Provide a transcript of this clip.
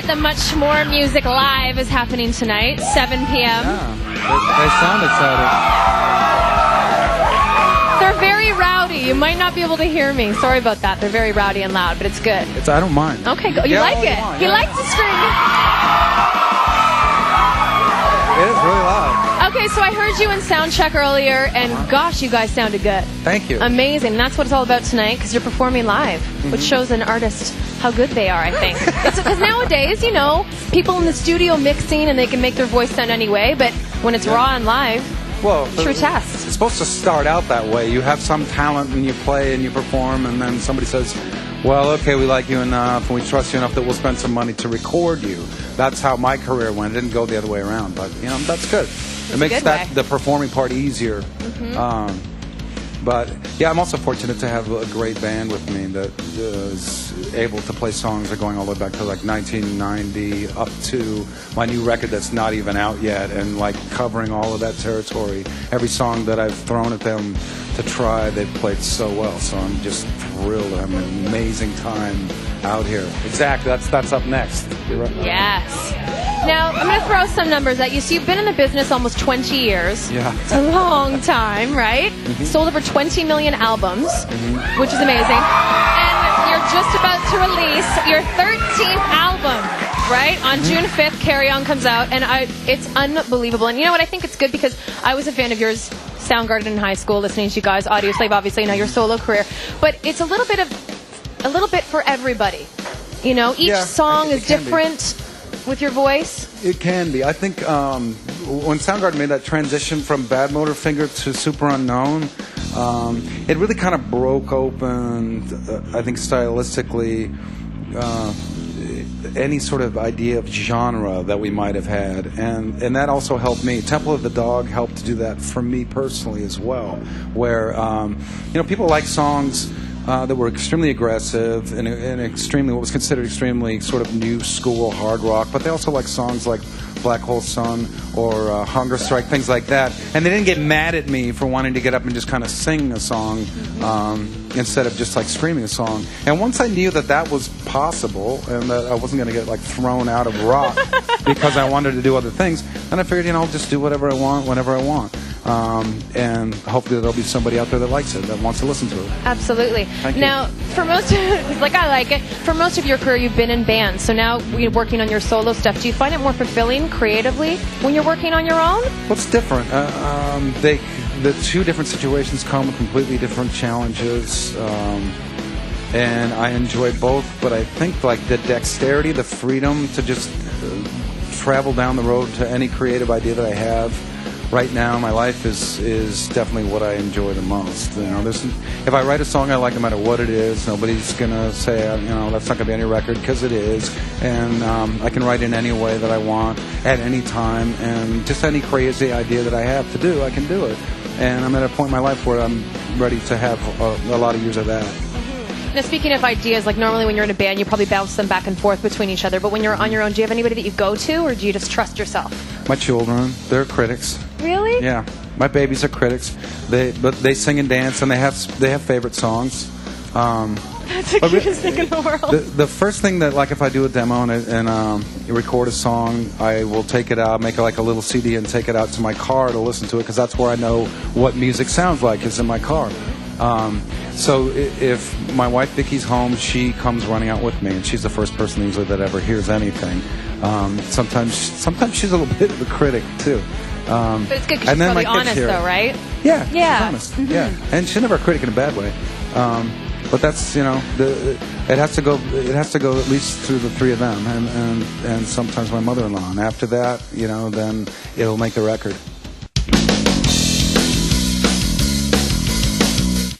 the Much More Music Live is happening tonight, 7 p.m. Yeah, they sound excited. They're very rowdy. You might not be able to hear me. Sorry about that. They're very rowdy and loud, but it's good. I don't mind. Okay, go. You like it? He likes to scream. It is really loud. Okay, so I heard you in soundcheck earlier, and gosh, you guys sounded good. Thank you. Amazing. That's what it's all about tonight, because you're performing live, which shows an artist how good they are, I think. Because nowadays, you know, people in the studio mixing, and they can make their voice sound any way, but when it's raw and live, true test. It's supposed to start out that way. You have some talent, and you play, and you perform, and then somebody says, well, okay, we like you enough, and we trust you enough that we'll spend some money to record you. That's how my career went. It didn't go the other way around, but, you know, that's good. It makes the performing part easier. But, yeah, I'm also fortunate to have a great band with me that is able to play songs that are going all the way back to, like, 1990 up to my new record that's not even out yet, and, like, covering all of that territory. Every song that I've thrown at them to try, they've played so well. So I'm just thrilled. I'm having an amazing time out here. Exactly. That's up next. You're right. Yes. Now, I'm going to throw some numbers at you. So you've been in the business almost 20 years. Yeah. It's a long time, right? Sold over 20 million albums, which is amazing. And you're just about to release your 13th album, right? On June 5th, Carry On comes out, and it's unbelievable. And you know what? I think it's good because I was a fan of yours, Soundgarden in high school, listening to you guys, Audio Slave, obviously, now your solo career. But it's a little bit for everybody. You know, each song is different with your voice. It can be. I think when Soundgarden made that transition from Bad Motorfinger to Super Unknown, it really kind of broke open, I think stylistically, any sort of idea of genre that we might have had, and that also helped me. Temple of the Dog helped to do that for me personally as well, where you know, people like songs that were extremely aggressive and extremely, what was considered extremely sort of new school hard rock, but they also like songs like Black Hole Sun or Hunger Strike, things like that. And they didn't get mad at me for wanting to get up and just kind of sing a song instead of just like screaming a song. And once I knew that that was possible and that I wasn't going to get like thrown out of rock because I wanted to do other things, then I figured, you know, I'll just do whatever I want, whenever I want. And hopefully there'll be somebody out there that likes it, that wants to listen to it. Absolutely. Thank you. Now, for most, like I like it, for most of your career you've been in bands, so now you're working on your solo stuff. Do you find it more fulfilling creatively when you're working on your own? Well, it's different. The two different situations come with completely different challenges, and I enjoy both, but I think like the dexterity, the freedom to just travel down the road to any creative idea that I have right now, my life is definitely what I enjoy the most. You know, if I write a song I like, no matter what it is, nobody's gonna say, you know, that's not gonna be on your record, because it is. And I can write in any way that I want at any time, and just any crazy idea that I have to do, I can do it. And I'm at a point in my life where I'm ready to have a lot of years of that. Now, speaking of ideas, like normally when you're in a band, you probably bounce them back and forth between each other. But when you're on your own, do you have anybody that you go to, or do you just trust yourself? My children, they're critics. Really? Yeah, my babies are critics. But they sing and dance, and they have favorite songs. That's the cutest thing in the world. The first thing that, like, if I do a demo and record a song, I will take it out, make it like a little CD, and take it out to my car to listen to it, because that's where I know what music sounds like, is in my car. So if my wife Vicky's home, she comes running out with me, and she's the first person usually that ever hears anything. Sometimes she's a little bit of a critic too. But it's good because she's probably honest, though, right? Yeah, she's honest. Yeah, and she's never a critic in a bad way. But that's, you know, it has to go at least through the three of them, and sometimes my mother-in-law. And after that, you know, then it'll make the record.